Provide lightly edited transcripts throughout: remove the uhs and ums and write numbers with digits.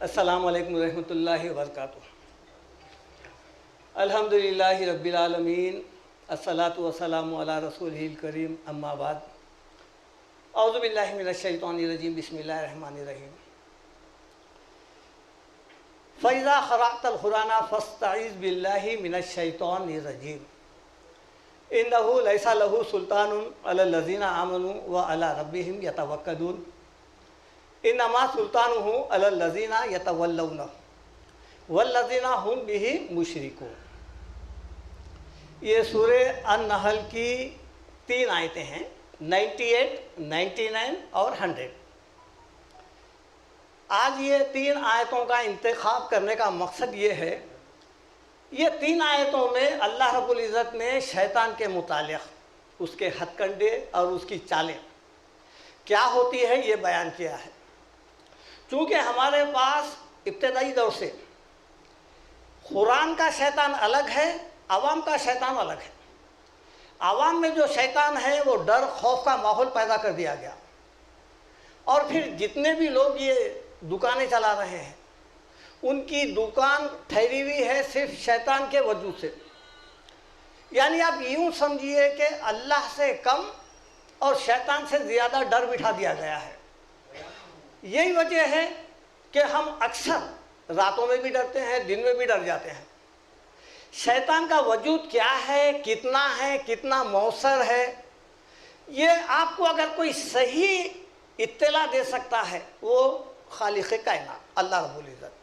السلام علیکم ورحمۃ اللہ وبرکاتہ۔ الحمدللہ رب العالمین، الصلاۃ والسلام علی رسولہ الکریم، اما بعد۔ اعوذ باللہ من الشیطان الرجیم، بسم اللہ الرحمن الرحیم۔ فَإِذَا قَرَأْتَ الْقُرْآنَ فَاسْتَعِذْ بِاللَّهِ مِنَ الشَّيْطَانِ الرَّجِيمِ إِنَّهُ لَيْسَ لَهُ سُلْطَانٌ عَلَى الَّذِينَ آمَنُوا وَعَلَى رَبِّهِمْ يَتَوَكَّلُونَ انما سلطانہ علی الذین یتولونہ والذین هم بہ مشرکون۔ یہ سورہ النحل کی 3 آیتیں ہیں، 98، 99 اور 100۔ آج یہ 3 آیتوں کا انتخاب کرنے کا مقصد یہ ہے، یہ 3 آیتوں میں اللہ رب العزت نے شیطان کے متعلق اس کے ہتھ کنڈے اور اس کی چالیں کیا ہوتی ہے یہ بیان کیا ہے۔ چونکہ ہمارے پاس ابتدائی دور سے قرآن کا شیطان الگ ہے، عوام کا شیطان الگ ہے۔ عوام میں جو شیطان ہے وہ ڈر خوف کا ماحول پیدا کر دیا گیا، اور پھر جتنے بھی لوگ یہ دکانیں چلا رہے ہیں ان کی دکان ٹھہری ہوئی ہے صرف شیطان کے وجود سے۔ یعنی آپ یوں سمجھیے کہ اللہ سے کم اور شیطان سے زیادہ ڈر بٹھا دیا گیا ہے۔ یہی وجہ ہے کہ ہم اکثر راتوں میں بھی ڈرتے ہیں، دن میں بھی ڈر جاتے ہیں۔ شیطان کا وجود کیا ہے، کتنا مؤثر ہے، یہ آپ کو اگر کوئی صحیح اطلاع دے سکتا ہے وہ خالق کائنات اللہ رب العزت۔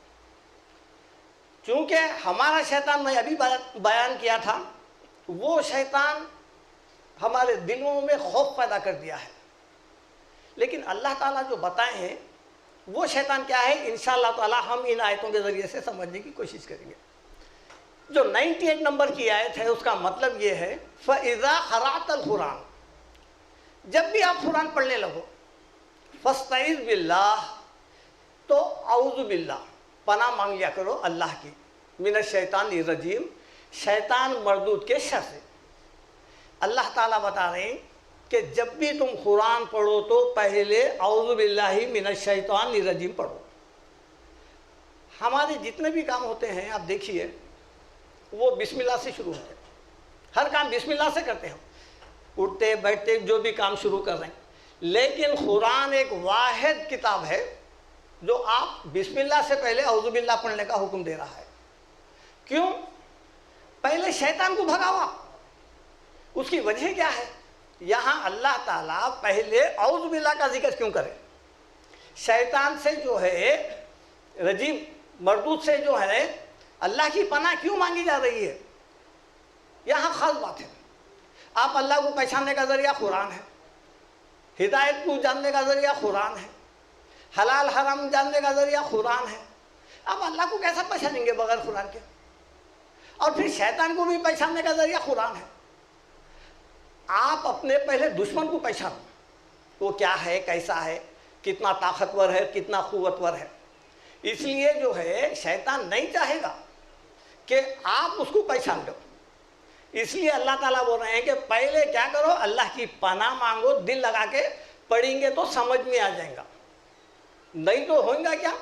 چونکہ ہمارا شیطان میں ابھی بیان کیا تھا، وہ شیطان ہمارے دلوں میں خوف پیدا کر دیا ہے، لیکن اللہ تعالیٰ جو بتائے ہیں وہ شیطان کیا ہے، انشاءاللہ تعالیٰ ہم ان آیتوں کے ذریعے سے سمجھنے کی کوشش کریں گے۔ جو 98 نمبر کی آیت ہے اس کا مطلب یہ ہے، فَإِذَا قَرَأْتَ الْقُرْآنَ، جب بھی آپ قرآن پڑھنے لگو، فَاسْتَعِذْ بِاللَّهِ، تو اعوذ باللہ، پناہ مانگ لیا کرو اللہ کی، من الشیطان الرجیم، شیطان مردود کے شر سے۔ اللہ تعالیٰ بتا رہے ہیں کہ جب بھی تم قرآن پڑھو تو پہلے اعوذ باللہ من الشیطان الرجیم پڑھو۔ ہمارے جتنے بھی کام ہوتے ہیں آپ دیکھیے وہ بسم اللہ سے شروع ہوتے ہیں، ہر کام بسم اللہ سے کرتے ہیں، اٹھتے بیٹھتے جو بھی کام شروع کر رہے ہیں۔ لیکن قرآن ایک واحد کتاب ہے جو آپ بسم اللہ سے پہلے اعوذ باللہ پڑھنے کا حکم دے رہا ہے۔ کیوں؟ پہلے شیطان کو بھگاوا۔ اس کی وجہ کیا ہے؟ یہاں اللہ تعالیٰ پہلے اعوذ باللہ کا ذکر کیوں کرے؟ شیطان سے جو ہے، رجیم مردود سے جو ہے اللہ کی پناہ کیوں مانگی جا رہی ہے؟ یہاں خاص بات ہے۔ آپ اللہ کو پہچاننے کا ذریعہ قرآن ہے، ہدایت کو جاننے کا ذریعہ قرآن ہے، حلال حرام جاننے کا ذریعہ قرآن ہے۔ آپ اللہ کو کیسا پہچانیں گے بغیر قرآن کے؟ اور پھر شیطان کو بھی پہچاننے کا ذریعہ قرآن ہے۔ آپ اپنے پہلے دشمن کو پہچانو، وہ کیا ہے، کیسا ہے، کتنا طاقتور ہے، کتنا قوتور ہے۔ اس لیے جو ہے شیطان نہیں چاہے گا کہ آپ اس کو پہچان لو، اس لیے اللہ تعالیٰ بول رہے ہیں کہ پہلے کیا کرو، اللہ کی پناہ مانگو، دل لگا کے پڑھیں گے تو سمجھ میں آ جائیں گا، نہیں تو ہوئیں گا کیا،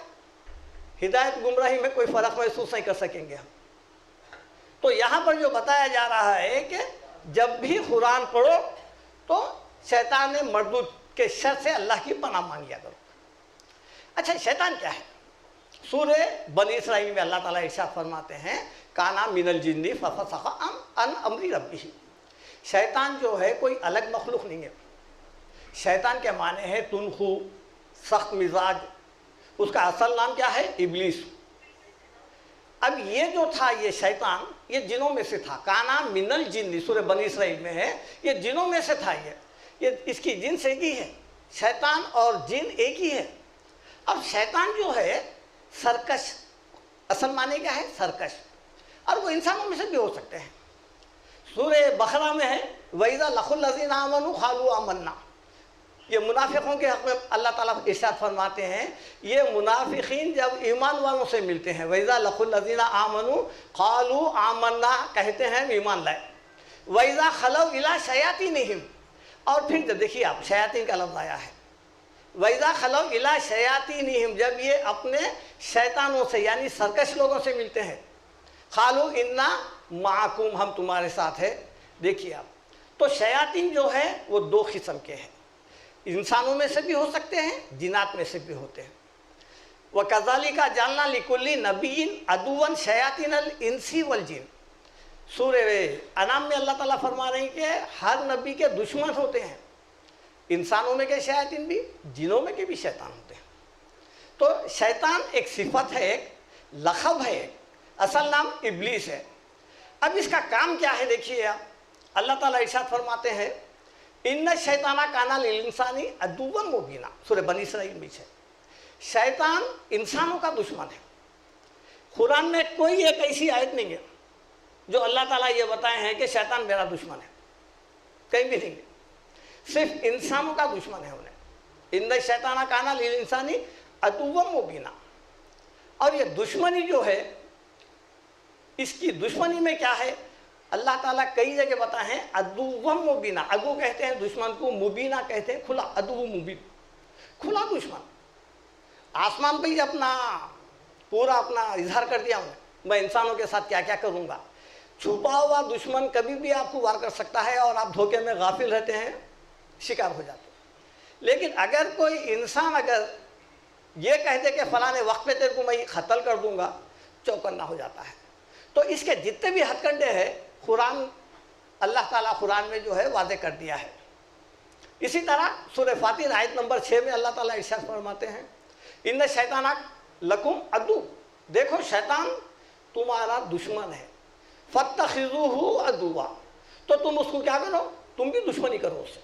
ہدایت گمراہی میں کوئی فرق محسوس نہیں کر سکیں گے ہم۔ تو یہاں پر جو بتایا جا رہا ہے کہ جب بھی قرآن پڑھو تو شیطان مردود کے شر سے اللہ کی پناہ مانگیا کرو۔ اچھا، شیطان کیا ہے؟ سورہ بنی اسرائیل میں اللہ تعالیٰ ارشاد فرماتے ہیں، کانا من الجن ففسق عن امر ربہ۔ شیطان جو ہے کوئی الگ مخلوق نہیں ہے۔ شیطان کے معنی ہے تنخو، سخت مزاج۔ اس کا اصل نام کیا ہے؟ ابلیس۔ اب یہ جو تھا یہ شیطان، یہ جنوں میں سے تھا، کانا من الجن، سورہ بنی اسرائیل میں ہے، یہ جنوں میں سے تھا۔ یہ اس کی جنس ایک ہی ہے، شیطان اور جن ایک ہی ہے۔ اب شیطان جو ہے سرکش، اصل معنی کیا ہے؟ سرکش، اور وہ انسانوں میں سے بھی ہو سکتے ہیں۔ سورہ بقرہ میں ہے، وَإِذَا لَقُوا الَّذِينَ آمَنُوا قَالُوا آمَنَّا۔ یہ منافقوں کے حق میں اللہ تعالیٰ ارشاد فرماتے ہیں، یہ منافقین جب ایمان والوں سے ملتے ہیں، وَإِذَا لَقُوا الَّذِينَ آمَنُوا قَالُوا آمَنَّا، کہتے ہیں ہم ایمان لائے، وَإِذَا خَلَوْا إِلَىٰ شَيَاطِينِهِمْ، اور پھر جب دیکھیے آپ شیاطین کا لفظ آیا ہے، وَإِذَا خَلَوْا إِلَىٰ شَيَاطِينِهِمْ، جب یہ اپنے شیطانوں سے یعنی سرکش لوگوں سے ملتے ہیں، قَالُوا إِنَّا مَعَكُمْ، ہم تمہارے ساتھ ہیں۔ دیکھیے آپ، تو شیاطین جو ہے وہ دو قسم کے ہیں، انسانوں میں سے بھی ہو سکتے ہیں، جنات میں سے بھی ہوتے ہیں۔ وَكَذَلِكَ جَعَلْنَا لِكُلِّ نَبِيٍّ عَدُوًّا شَيَاطِينَ الْإِنسِ وَالْجِنِّ۔ سورہ انعام میں اللہ تعالیٰ فرما رہے ہیں کہ ہر نبی کے دشمن ہوتے ہیں، انسانوں میں کے شیاطین بھی، جنوں میں کے بھی شیطان ہوتے ہیں۔ تو شیطان ایک صفت ہے، ایک لقب ہے، اصل نام ابلیس ہے۔ اب اس کا کام کیا ہے دیکھیے آپ، اللہ تعالیٰ ارشاد فرماتے ہیں ان الشیطان کان للانسان عدوا مبینا، سورہ بنی اسرائیل میں ہے۔ شیطان انسانوں کا دشمن ہے۔ قرآن میں کوئی ایک ایسی آیت نہیں ہے جو اللہ تعالیٰ یہ بتائے ہیں کہ شیطان میرا دشمن ہے، کہیں بھی نہیں ہے، صرف انسانوں کا دشمن ہے انہیں۔ ان الشیطان کان للانسان عدوا مبینا۔ اور یہ دشمنی جو ہے، اس کی دشمنی میں کیا ہے، اللہ تعالیٰ کئی جگہ بتائے ہیں عدوا مبینا۔ عدو کہتے ہیں دشمن کو، مبینہ کہتے ہیں کھلا، عدو مبین، کھلا دشمن۔ آسمان پہ ہی پورا اپنا اظہار کر دیا میں انسانوں کے ساتھ کیا کیا کروں گا۔ چھپا ہوا دشمن کبھی بھی آپ کو وار کر سکتا ہے اور آپ دھوکے میں غافل رہتے ہیں، شکار ہو جاتے ہیں۔ لیکن اگر کوئی انسان اگر یہ کہہ دے کہ فلاں وقت پہ تیرے کو میں قتل کر دوں گا، چوکنا ہو جاتا ہے۔ تو اس کے جتنے بھی ہتھ کنڈے ہیں قرآن، اللہ تعالیٰ قرآن میں جو ہے واضح کر دیا ہے۔ اسی طرح سورہ فاطر آیت نمبر 6 میں اللہ تعالیٰ ارشاد فرماتے ہیں ان الشیطان لکم عدو، دیکھو شیطان تمہارا دشمن ہے، فاتخذوہ عدوا، تو تم اس کو کیا کرو، تم بھی دشمنی کرو اس سے۔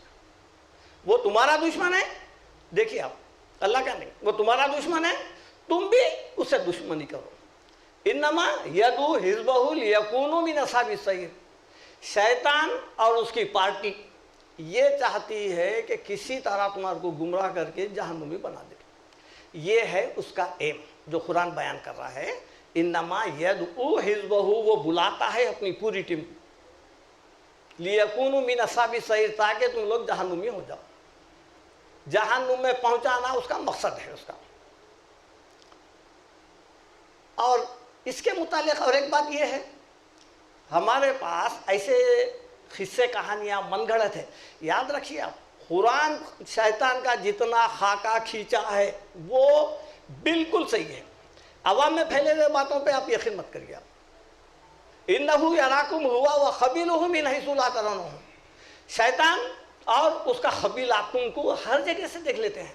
وہ تمہارا دشمن ہے، دیکھیے آپ، اللہ کا نہیں، وہ تمہارا دشمن ہے، تم بھی اس سے دشمنی کرو۔ انما یدعو حزبہ لیکونوا من اصحاب السعیر، شیطان اور اس کی پارٹی یہ چاہتی ہے کہ کسی طرح تمہارے کو گمراہ کر کے جہنمی بنا دے۔ یہ ہے اس کا ایم جو قرآن بیان کر رہا ہے۔ انما یدعو حزبہ، وہ بلاتا ہے اپنی پوری ٹیم کو، لیکونوا من اصحاب السعیر، تاکہ تم لوگ جہنمی ہو جاؤ۔ جہنم میں پہنچانا اس کا مقصد ہے اس کا۔ اور اس کے متعلق اور ایک بات یہ ہے، ہمارے پاس ایسے قصے کہانیاں من گھڑت ہے۔ یاد رکھیے آپ، قرآن شیطان کا جتنا خاکہ کھینچا ہے وہ بالکل صحیح ہے۔ عوام میں پھیلے ہوئے باتوں پہ آپ یقین مت کریے۔ انہ یراکم ہوا وقبیلہ من حیث لا ترونہم، شیطان اور اس کا قبیلہ تم کو ہر جگہ سے دیکھ لیتے ہیں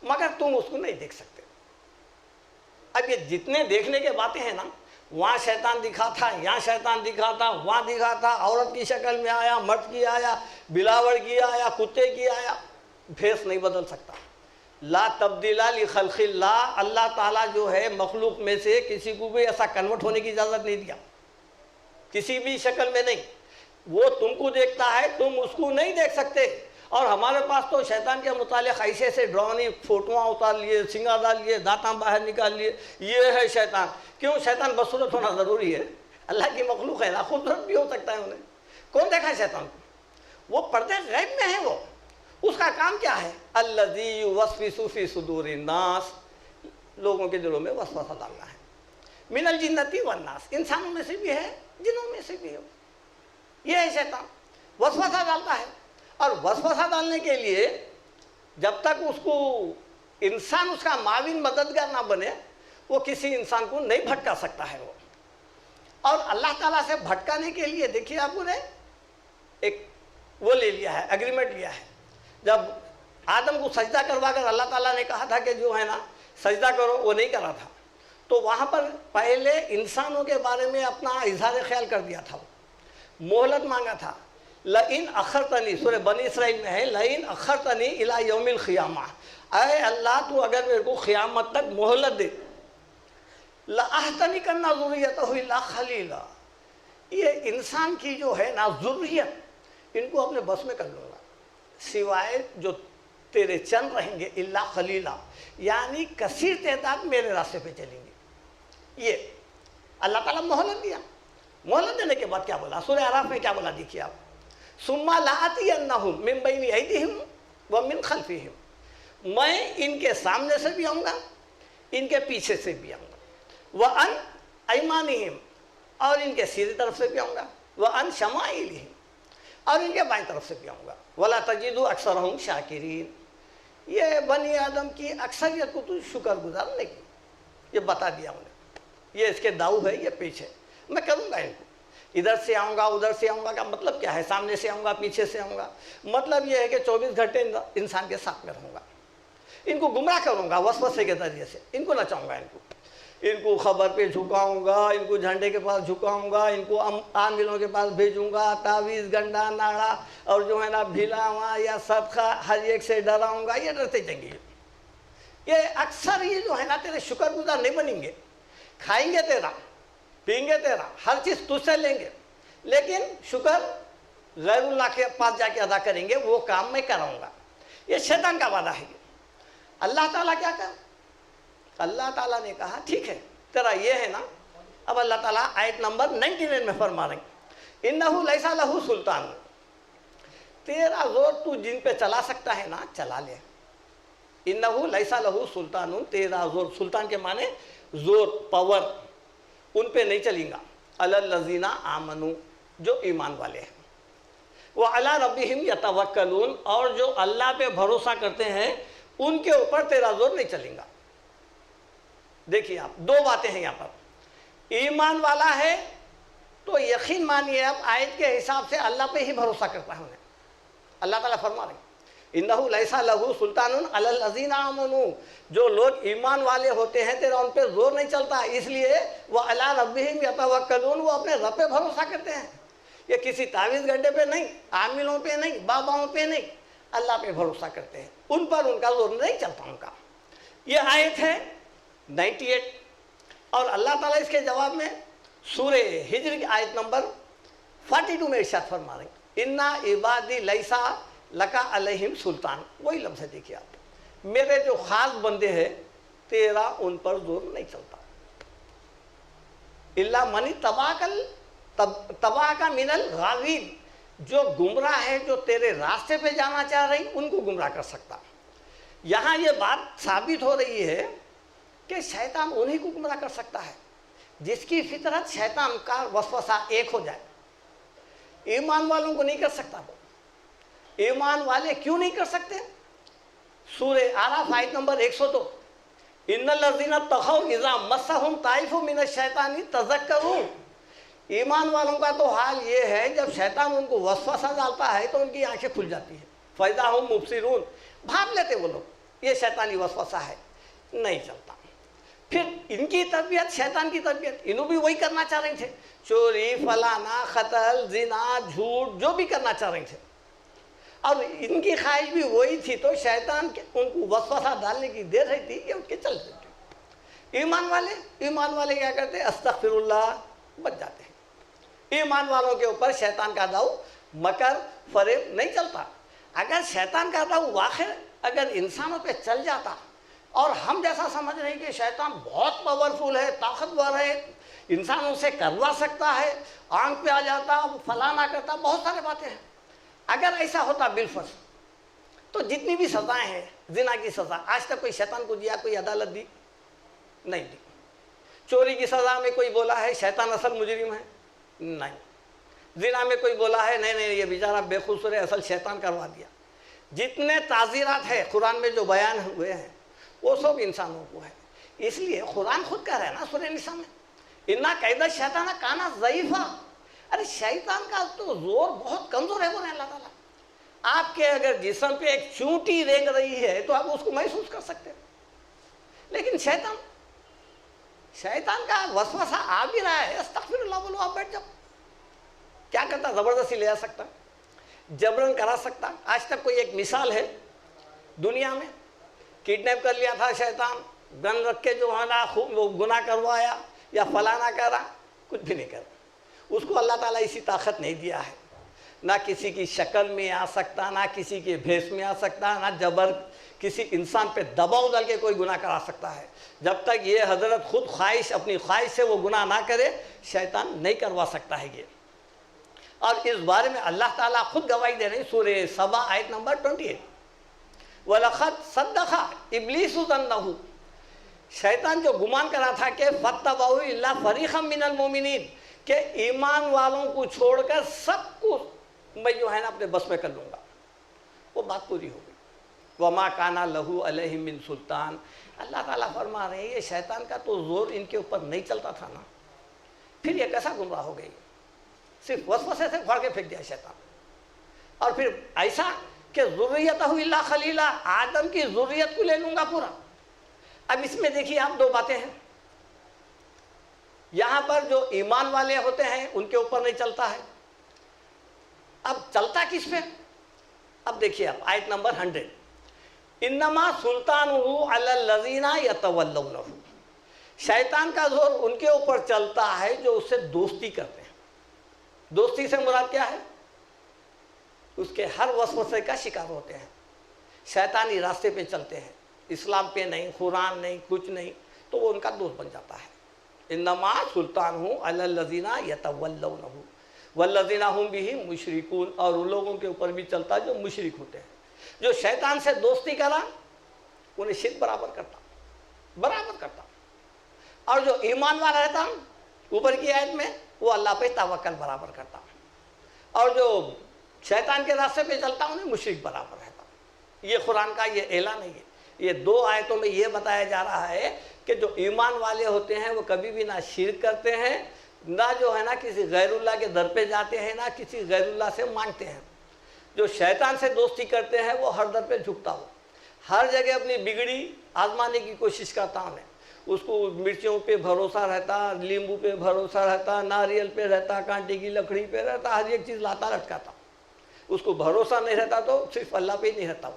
مگر تم اس کو نہیں دیکھ سکتے۔ اب یہ جتنے دیکھنے کے باتیں ہیں نا، وہاں شیطان دکھا تھا، یہاں شیطان دکھا تھا، وہاں دکھا تھا، عورت کی شکل میں آیا، مرد کی آیا، بلاور کی آیا، کتے کی آیا، بھیس نہیں بدل سکتا۔ لا تبدیل لخلق اللہ، اللہ تعالیٰ جو ہے مخلوق میں سے کسی کو بھی ایسا کنورٹ ہونے کی اجازت نہیں دیا، کسی بھی شکل میں نہیں۔ وہ تم کو دیکھتا ہے، تم اس کو نہیں دیکھ سکتے۔ اور ہمارے پاس تو شیطان کے متعلق ایسے ایسے ڈراؤنی فوٹوਆਂ اتار لیے، سنگا ڈال لیے، دانتاں باہر نکال لیے، یہ ہے شیطان۔ کیوں؟ شیطان بدصورت ہونا ضروری ہے؟ اللہ کی مخلوق ہے نا، خوبصورت بھی ہو سکتا ہے انہیں۔ کون دیکھا ہے شیطان کو؟ وہ پردے غیب میں ہے، وہ اس کا کام کیا ہے؟ الذی یوسوس فی صدور الناس، لوگوں کے دلوں میں وسوسہ ڈالنا ہے۔ من الجنۃ والناس، انسانوں میں سے بھی ہے، جنوں میں سے بھی ہے، یہ ہے شیطان، وسوسہ ڈالتا ہے۔ اور وسوسہ ڈالنے کے لیے جب تک اس کو انسان اس کا معاون مددگار نہ بنے، وہ کسی انسان کو نہیں بھٹکا سکتا ہے وہ۔ اور اللہ تعالیٰ سے بھٹکانے کے لیے دیکھیے آپ نے ایک وہ لے لیا ہے، ایگریمنٹ لیا ہے۔ جب آدم کو سجدہ کروا کر اللہ تعالیٰ نے کہا تھا کہ جو ہے نا سجدہ کرو، وہ نہیں کرا تھا، تو وہاں پر پہلے انسانوں کے بارے میں اپنا اظہار خیال کر دیا تھا، مہلت مانگا تھا۔ لئن اخرتنی، سورہ بنی اسرائیل میں ہے، لئن اخرتنی الی یوم القیامہ، اے اللہ تو اگر میرے کو قیامت تک مہلت دے، لأحتنکن ذریتہ الا خلیلا، یہ انسان کی جو ہے نا ذریت، ان کو اپنے بس میں کر لوں گا، سوائے جو تیرے چند رہیں گے، الا خلیلا، یعنی کثیر تعداد میرے راستے پہ چلیں گے۔ یہ اللہ تعالیٰ مہلت دیا۔ مہلت دینے کے بعد کیا بولا؟ سورہ اعراف میں کیا بولا دیکھیے آپ، ثم لآتینہم من بین ایدیہم ومن خلفہم، میں ان کے سامنے سے بھی آؤں گا، ان کے پیچھے سے بھی آؤں گا، وَأَنْ أَيْمَانِهِمْ، اور ان کے سیدھی طرف سے بھی آؤں گا، وَأَنْ شَمَائِلِهِمْ، اور ان کے بائیں طرف سے بھی آؤں گا، وَلَا تَجِدُ أَكْثَرَهُمْ شَاكِرِينَ۔ یہ بنی آدم کی اکثریت کو تو شکر گزار نہیں کی، یہ بتا دیا انہیں، یہ اس کے داؤ ہے، یہ پیچھے میں کروں گا ان کو، ادھر سے آؤں گا ادھر سے آؤں گا کا مطلب کیا ہے؟ سامنے سے آؤں گا پیچھے سے آؤں گا، مطلب یہ ہے کہ 24 گھنٹے انسان کے ساتھ میں رہوں گا، ان کو گمراہ کروں گا وسوسے کے ذریعے سے، ان کو نچاؤں گا، ان کو خبر پہ جھکاؤں گا، ان کو جھنڈے کے پاس جھکاؤں گا، ان کو عاملوں کے پاس بھیجوں گا، تعویذ گنڈا ناڑا اور جو ہے نا بھیلاواں یا صدقہ ہر ایک سے ڈراؤں گا، یہ ڈرتے جائیں گے، یہ اکثر یہ جو ہے نا تیرے شکر گزار نہیں بنیں گے، کھائیں گے تیرا، پئیں گے تیرا، ہر چیز تجھ سے لیں گے، لیکن شکر غیر اللہ کے پاس جا کے ادا کریں گے، وہ کام میں کراؤں گا۔ یہ شیطان کا وعدہ ہے۔ اللہ تعالیٰ کیا کہا؟ اللہ تعالیٰ نے کہا ٹھیک ہے تیرا یہ ہے نا، اب اللہ تعالیٰ آیت نمبر 99 میں فرما رہے ہیں، اِنَّهُ لَيْسَ لَهُ سُلْطَانٌ، تیرا زور تو جن پہ چلا سکتا ہے نا چلا لے، اِنَّهُ لَيْسَ لَهُ سُلْطَانٌ، تیرا زور، سلطان کے معنی زور، پاور، ان پہ نہیں چلیں گا، عَلَى الَّذِينَ آمَنُوا، جو ایمان والے ہیں، وَعَلَى رَبِّهِمْ يَتَوَكَّلُونَ، اور جو اللہ پہ بھروسہ کرتے ہیں ان کے اوپر تیرا زور نہیں چلیں گا۔ دیکھیے آپ، دو باتیں ہیں یہاں پر، ایمان والا ہے تو یقین مانیے اب آیت کے حساب سے اللہ پہ ہی بھروسہ کرتا ہے انہیں، اللہ تعالیٰ فرما رہے ہیں اِنَّهُ لَيْسَ لَهُ سُلْطَانٌ عَلَى الَّذِينَ آمَنُوا، جو لوگ ایمان والے ہوتے ہیں تیرا ان پہ زور نہیں چلتا، اس لیے وَعَلَى رَبِّهِمْ يَتَوَكَّلُونَ، وہ اپنے رب پہ بھروسہ کرتے ہیں، یہ کسی تعویذ گڈے پہ نہیں، عاملوں پہ نہیں، باباؤں پہ نہیں، اللہ پہ بھروسہ کرتے ہیں، ان پر ان کا زور نہیں چلتا ان کا۔ یہ آیت ہے 98، اور اللہ تعالیٰ اس کے جواب میں سورہ ہجر کی آیت نمبر 42 میں ارشاد فرما رہے ہیں، اِنَّا عِبَادِي لَيْسَ لَكَ عَلَيْهِمْ سُلْطَان، وہی لفظ ہے، دیکھیے آپ، میرے جو خاص بندے ہیں تیرا ان پر زور نہیں چلتا، إِلَّا مَنِ اتَّبَعَكَ مِنَ الْغَاوِينَ، جو گمراہ ہے، جو تیرے راستے پہ جانا چاہ رہی ان کو گمراہ کر سکتا۔ یہاں یہ بات ثابت ہو رہی ہے کہ شیطان انہی کو گمراہ کر سکتا ہے جس کی فطرت شیطان کا وسوسہ ایک ہو جائے، ایمان والوں کو نہیں کر سکتا۔ وہ ایمان والے کیوں نہیں کر سکتے؟ سورہ اعراف آیت نمبر 102، إِنَّ الَّذِينَ اتَّقَوْا إِذَا مَسَّهُمْ طَائِفٌ مِّنَ الشَّيْطَانِ تَذَكَّرُوا، ایمان والوں کا تو حال یہ ہے جب شیطان ان کو وسوسہ ڈالتا ہے تو ان کی آنکھیں کھل جاتی ہیں، فَإِذَا هُمْ مُبْصِرُونَ، بھاپ لیتے وہ لوگ، یہ شیطانی وسوسہ ہے، نہیں چلتا۔ پھر ان کی تربیت، شیطان کی تربیت، انہوں بھی وہی کرنا چاہ رہے تھے، چوری، فلانا، قتل، زنا، جھوٹ، جو بھی کرنا چاہ رہے تھے، اور ان کی خواہش بھی وہی تھی، تو شیطان ان کو وسوسہ ڈالنے کی دیر رہتی کہ ان کے چل دیتے۔ ایمان والے کیا کرتے ہیں؟ استغفر اللہ، بچ جاتے ہیں۔ ایمان والوں کے اوپر شیطان کا داؤ، مکر، فریب نہیں چلتا۔ اگر شیطان کا داؤ واقع اگر انسانوں پہ چل جاتا، اور ہم جیسا سمجھ رہے ہیں کہ شیطان بہت پاورفل ہے، طاقتور ہے، انسانوں سے کروا سکتا ہے، آنکھ پہ آ جاتا، فلانا کرتا، بہت سارے باتیں ہیں، اگر ایسا ہوتا بالفرض تو جتنی بھی سزائیں ہیں، زنا کی سزا آج تک کوئی شیطان کو دیا، کوئی عدالت دی نہیں دی؟ چوری کی سزا میں کوئی بولا ہے شیطان اصل مجرم ہے؟ نہیں۔ زنا میں کوئی بولا ہے نہیں یہ بیچارہ بے قصور ہے، اصل شیطان کروا دیا؟ جتنے تعزیرات ہیں قرآن میں جو بیان ہوئے ہیں وہ سب انسانوں کو ہے، اس لیے قرآن خود کہہ رہا ہے نا سورہ نساء میں، اِنَّا کَیْدَ الشَّیطَانَ کَانَ ضَعِیفًا، ارے شیطان کا تو زور بہت کمزور ہے، بولے اللہ تعالیٰ۔ آپ کے اگر جسم پہ ایک چونٹی رینگ رہی ہے تو آپ اس کو محسوس کر سکتے ہیں، لیکن شیطان کا وسوسہ آ بھی رہا ہے، استغفر اللہ بولو، آپ بیٹھ جاؤ، کیا کرتا؟ زبردستی لے آ سکتا، جبرن کرا سکتا۔ آج تک کوئی ایک مثال ہے دنیا میں، کڈنیپ کر لیا تھا شیطان، گن رکھ کے جو ہے نا وہ گناہ کروایا یا فلانا کرا، کچھ بھی نہیں کرا، اس کو اللہ تعالیٰ اسی طاقت نہیں دیا ہے، نہ کسی کی شکل میں آ سکتا، نہ کسی کے بھیس میں آ سکتا، نہ جبر کسی انسان پہ دباؤ ڈال کے کوئی گناہ کرا سکتا ہے۔ جب تک یہ حضرت خود خواہش، اپنی خواہش سے وہ گناہ نہ کرے، شیطان نہیں کروا سکتا ہے یہ۔ اور اس بارے میں اللہ تعالیٰ خود گواہی دے رہے ہیں، سورہ سبا آیت نمبر 28، وَلَقَدْ صَدَّقَ إِبْلِيسُ ظَنَّهُ، شیطان جو گمان کرا تھا کہ فَاتَّبَعُوا إِلَّا فَرِيقًا مِّنَ الْمُؤْمِنِينَ، کہ ایمان والوں کو چھوڑ کر سب کو میں جو ہے نا اپنے بس میں کر لوں گا، وہ بات پوری ہو گئی۔ وَمَا كَانَ لَهُ عَلَيْهِم مِّن سُلطان، اللہ تعالیٰ فرما رہے ہیں یہ شیطان کا تو زور ان کے اوپر نہیں چلتا تھا نا، پھر یہ کیسا گمراہ ہو گئی؟ صرف وسوسے سے پھاڑ کے پھینک دیا شیطان، اور پھر ایسا کہ ذریتہ الا خلیلا، آدم کی ذریت کو لے لوں گا پورا۔ اب اس میں دیکھیے آپ دو باتیں ہیں، یہاں پر جو ایمان والے ہوتے ہیں ان کے اوپر نہیں چلتا ہے، اب چلتا کس پہ؟ اب دیکھیے آپ آیت نمبر 100، انما سلطانہ علی الذین یتولونہ، شیطان کا زور ان کے اوپر چلتا ہے جو اس سے دوستی کرتے ہیں۔ دوستی سے مراد کیا ہے؟ اس کے ہر وسوسے کا شکار ہوتے ہیں، شیطانی راستے پہ چلتے ہیں، اسلام پہ نہیں، قرآن نہیں، کچھ نہیں، تو وہ ان کا دوست بن جاتا ہے۔ انما سلطانہ علی الذین یتولونہ والذین ھم بہ مشرکون، اور ان لوگوں کے اوپر بھی چلتا ہے جو مشرک ہوتے ہیں۔ جو شیطان سے دوستی کرا انہیں شرک برابر کرتا، اور جو ایمان والا رہتا اوپر کی آیت میں وہ اللہ پہ توکل برابر کرتا، اور جو شیطان کے راستے پہ چلتا انہیں مشرک برابر رہتا۔ یہ قرآن کا یہ اعلان نہیں ہے، یہ دو آیتوں میں یہ بتایا جا رہا ہے کہ جو ایمان والے ہوتے ہیں وہ کبھی بھی نہ شرک کرتے ہیں، نہ جو ہے نا کسی غیر اللہ کے در پہ جاتے ہیں، نہ کسی غیر اللہ سے مانگتے ہیں۔ جو شیطان سے دوستی کرتے ہیں وہ ہر در پہ جھکتا ہو، ہر جگہ اپنی بگڑی آزمانے کی کوشش کرتا ہے، اس کو مرچیوں پہ بھروسہ رہتا، لیمبو پہ بھروسہ رہتا، ناریل پہ رہتا، کانٹے کی لکڑی پہ رہتا، ہر ایک چیز لاتا لٹکاتا، اس کو بھروسہ نہیں رہتا تو صرف اللہ پہ ہی نہیں رہتا۔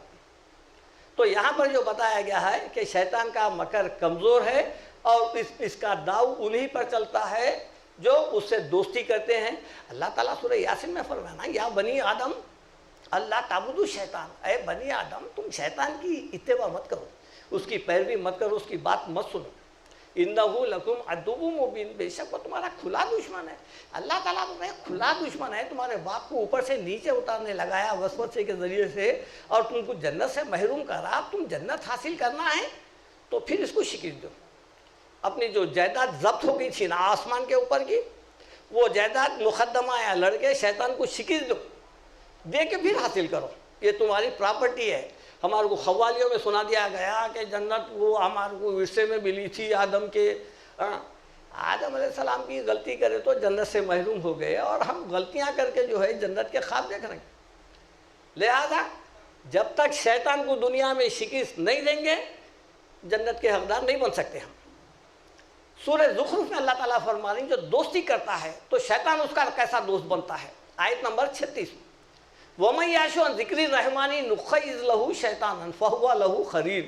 تو یہاں پر جو بتایا گیا ہے کہ شیطان کا مکر کمزور ہے، اور اس کا داؤ انہی پر چلتا ہے جو اس سے دوستی کرتے ہیں۔ اللہ تعالیٰ سورہ یاسین میں فرمانا، یا بنی آدم اللہ تعبدوا شیطان، اے بنی آدم تم شیطان کی اتباع مت کرو، اس کی پیروی مت کرو، اس کی بات مت سنو، انہ لکم عدو مبین، بے شک وہ تمہارا کھلا دشمن ہے۔ اللہ تعالیٰ نے کھلا دشمن ہے، تمہارے باپ کو اوپر سے نیچے اتارنے لگایا وسوسے کے ذریعے سے، اور تم کو جنت سے محروم کرا۔ تم جنت حاصل کرنا ہے تو پھر اس کو شکست دو، اپنی جو جائیداد ضبط ہو گئی تھی نا آسمان کے اوپر کی، وہ جائیداد مقدمہ یا لڑکے شیطان کو شکست دو، دے کے پھر حاصل کرو، یہ تمہاری پراپرٹی ہے۔ ہمارے کو خوالیوں میں سنا دیا گیا کہ جنت وہ ہمارے کو ورثے میں ملی تھی آدم کے، آدم علیہ السلام کی غلطی کرے تو جنت سے محروم ہو گئے، اور ہم غلطیاں کر کے جو ہے جنت کے خواب دیکھ رہے ہیں۔ لہذا جب تک شیطان کو دنیا میں شکست نہیں دیں گے جنت کے حقدار نہیں بن سکتے ہم۔ سورہ زخرف میں اللہ تعالیٰ فرما رہے ہیں جو دوستی کرتا ہے تو شیطان اس کا کیسا دوست بنتا ہے۔ آیت نمبر 36، وَمَن يَعْشُ عَن ذِكْرِ الرَّحْمَنِ نُخَيِّضْ لَهُ شَيْطَانًا فَهُوَ لَهُ قَرِينٌ،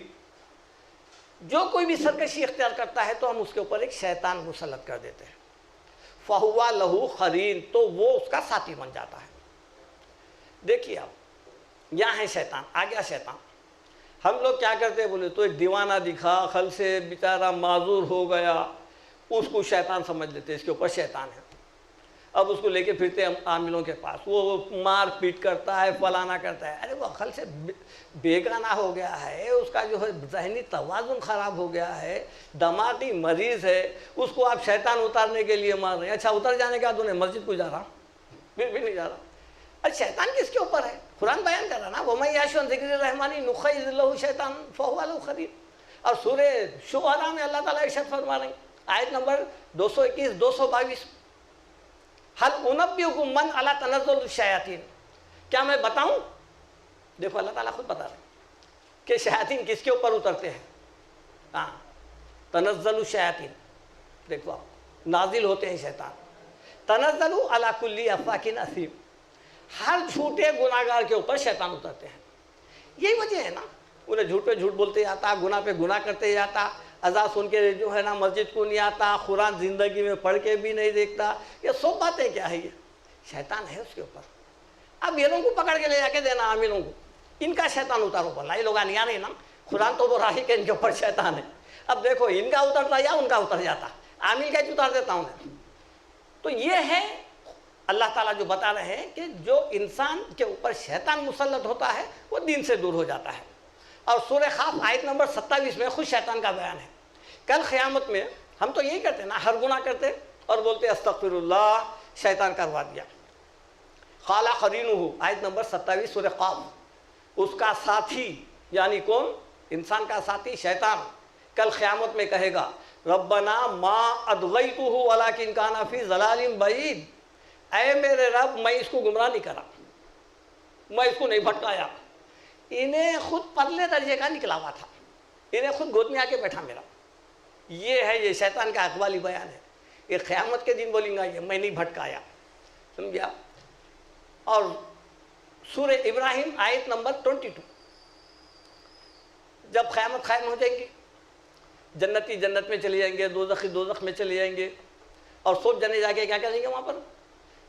جو کوئی بھی سرکشی اختیار کرتا ہے تو ہم اس کے اوپر ایک شیطان مسلط کر دیتے ہیں، فَهُوَ لَهُ قَرِين، تو وہ اس کا ساتھی بن جاتا ہے۔ دیکھیے آپ یہاں ہے شیطان، آ گیا شیطان، ہم لوگ کیا کرتے ہیں بولے تو ایک دیوانہ دکھا، خل سے بیچارہ معذور ہو گیا، اس کو شیطان سمجھ لیتے ہیں، اس کے اوپر شیطان ہے، اب اس کو لے کے پھرتے ہیں عاملوں کے پاس، وہ مار پیٹ کرتا ہے، فلانا کرتا ہے، ارے وہ عقل سے بیگانہ ہو گیا ہے، اس کا جو ہے ذہنی توازن خراب ہو گیا ہے، دماغی مریض ہے، اس کو آپ شیطان اتارنے کے لیے مار رہے ہیں۔ اچھا اتر جانے کا انہیں مسجد کو جا رہا، پھر بھی نہیں جا رہا۔ ارے شیطان کس کے اوپر ہے؟ قرآن بیان کر رہا نا، وَمَن يَعْشُ عَن ذِكْرِ الرَّحْمَنِ نُخَيِّضْ لَهُ شَيْطَانًا فَهُوَ لَهُ قَرِينٌ۔ اور سورہ شعراء میں اللہ تعالیٰ ارشاد فرما رہے ہیں، آیت نمبر 221 222، هَلْ أُنَبِّئُكُم مَّنْ عَلَىٰ تَنَزَّلُ الشَّيَاطِينِ، کیا میں بتاؤں؟ دیکھو اللہ تعالیٰ خود بتا رہے ہیں کہ شیاطین کس کے اوپر اترتے ہیں۔ ہاں، تنزل الشیاطین، دیکھو آپ نازل ہوتے ہیں شیطان، تنزل علی کل افاک اثیم، ہر جھوٹے گناہگار کے اوپر شیطان اترتے ہیں۔ یہی وجہ ہے نا، انہیں جھوٹ پہ جھوٹ بولتے جاتا، گناہ پہ گناہ کرتے جاتا، اذان سن کے جو ہے نا مسجد کو نہیں آتا، قرآن زندگی میں پڑھ کے بھی نہیں دیکھتا، یہ سب باتیں کیا ہے؟ یہ شیطان ہے اس کے اوپر۔ اب یہ لوگوں کو پکڑ کے لے جا کے دینا عاملوں کو، ان کا شیطان اتارو، بولا یہ لوگ نہیں آ رہے نا، قرآن تو وہ راہی کہ ان کے اوپر شیطان ہے، اب دیکھو ان کا اترتا یا ان کا اتر جاتا، عامل کا اتار دیتا ہوں میں۔ تو یہ ہے اللہ تعالیٰ جو بتا رہے ہیں کہ جو انسان کے اوپر شیطان مسلط ہوتا ہے وہ دین سے دور ہو جاتا ہے، اور سورہ قاف آیت نمبر 27 میں خود شیطان کا بیان ہے. کل قیامت میں ہم تو یہی کرتے نا, ہر گناہ کرتے اور بولتے استغفر اللہ, شیطان کروا دیا. قال قرینہ آیت نمبر 27 سورہ قاف, اس کا ساتھی یعنی کون؟ انسان کا ساتھی شیطان کل قیامت میں کہے گا ربنا ما اطغیتہ ولکن کان فی ضلال بعید, اے میرے رب میں اس کو گمراہ نہیں کرا, میں اس کو نہیں بھٹکایا, انہیں خود پرلے درجے کا نکلا ہوا تھا, انہیں خود گود میں آ کے بیٹھا میرا. یہ ہے, یہ شیطان کا اقوالی بیان ہے. یہ قیامت کے دن بولیں گا یہ میں نہیں بھٹکایا, سمجھا. اور سورہ ابراہیم آیت نمبر 22, جب قیامت قائم ہو جائیں گی, جنتی جنت میں چلے جائیں گے, دوزخی دوزخ میں چلے جائیں گے, اور سب جنے جا کے کیا کریں گے وہاں پر؟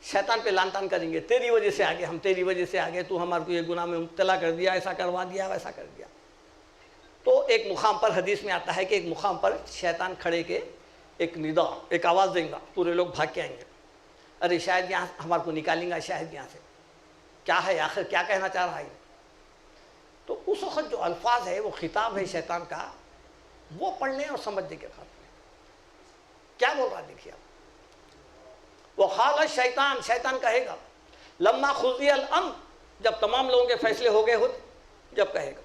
شیطان پہ لان تان کریں گے, تیری وجہ سے آگے, ہم تیری وجہ سے آگے, تو ہمارے کو یہ گناہ میں مبتلا کر دیا, ایسا کروا دیا, ویسا کر دیا. تو ایک مقام پر حدیث میں آتا ہے کہ ایک مقام پر شیطان کھڑے کے ایک ندا, ایک آواز دیں گا, پورے لوگ بھاگ کے آئیں گے, ارے شاید یہاں ہمارے کو نکالیں گا, شاید یہاں سے کیا ہے آخر کیا کہنا چاہ رہا ہے. تو اس وقت جو الفاظ ہے وہ خطاب ہے شیطان کا, وہ پڑھنے اور سمجھنے کے خاطر کیا بول رہا ہے دیکھیے آپ. وقال الشیطان, شیطان کہے گا لما قضی الامر, جب تمام لوگوں کے فیصلے ہو گئے ہوتے, جب کہے گا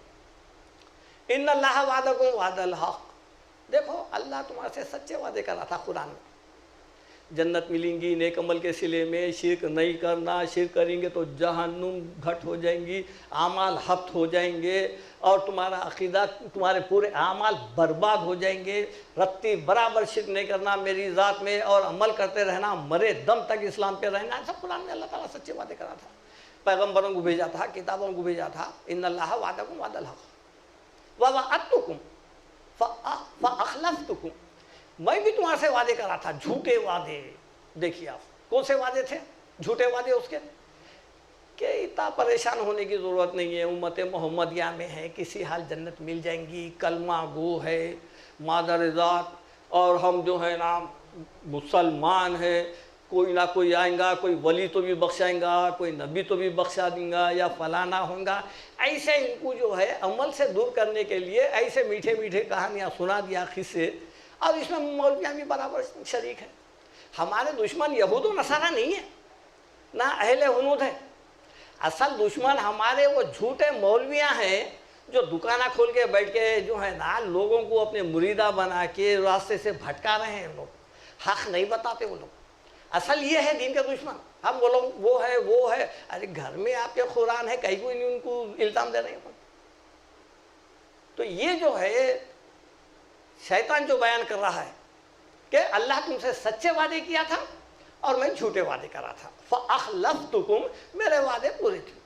ان اللہ وعدکم وعد الحق, دیکھو اللہ تمہارے سے سچے وعدے کر رہا تھا قرآن میں, جنت ملیں گی نیک عمل کے صلے میں, شرک نہیں کرنا, شرک کریں گے تو جہنم گھٹ ہو جائیں گی, اعمال ہفت ہو جائیں گے, اور تمہارا عقیدہ, تمہارے پورے اعمال برباد ہو جائیں گے. رتی برابر شرک نہیں کرنا میری ذات میں, اور عمل کرتے رہنا, مرے دم تک اسلام پہ رہنا. سب قرآن میں اللہ تعالیٰ سچے وعدے کرا تھا, پیغمبروں کو بھیجا تھا, کتابوں کو بھیجا تھا. ان اللہ وعدکم وعد الحق ووعدتکم فاخلفتکم, میں بھی تمہارے سے وعدے کرا تھا, جھوٹے وعدے. دیکھیے آپ کون سے وعدے تھے جھوٹے وعدے اس کے, کہ اتنا پریشان ہونے کی ضرورت نہیں ہے, امت محمدیہ میں ہے, کسی حال جنت مل جائیں گی, کلمہ گو ہے, مادر ذات, اور ہم جو ہے نا مسلمان ہیں, کوئی نہ کوئی آئیں گا, کوئی ولی تو بھی بخشائیں گا, کوئی نبی تو بھی بخشا دیں گا, یا فلانا ہوں گا. ایسے ان کو جو ہے عمل سے دور کرنے کے لیے ایسے میٹھے میٹھے کہانیاں سنا دیا قصے, اور اس میں مولویاں بھی برابر شریک ہیں. ہمارے دشمن یہود و نصارہ نہیں ہے, نہ اہل ہنود ہے. اصل دشمن ہمارے وہ جھوٹے مولویاں ہیں جو دکانہ کھول کے بیٹھ کے جو ہے نا لوگوں کو اپنے مریدہ بنا کے راستے سے بھٹکا رہے ہیں. لوگ حق نہیں بتاتے وہ لوگ. اصل یہ ہے دین کے دشمن. ہم بولو وہ ہے وہ ہے, ارے گھر میں آپ کے قرآن ہے, کہیں کوئی نہیں ان کو الزام دے رہے ہیں. تو یہ جو ہے شیطان جو بیان کر رہا ہے کہ اللہ تم سے سچے وعدے کیا تھا اور میں جھوٹے وعدے کرا تھا. فاخلفتکم, میرے وعدے پورے تھے.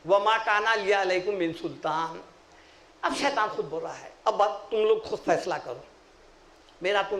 وما کان لی علیکم من سلطان, اب شیطان خود بول رہا ہے, اب تم لوگ خود فیصلہ کرو, میرا تم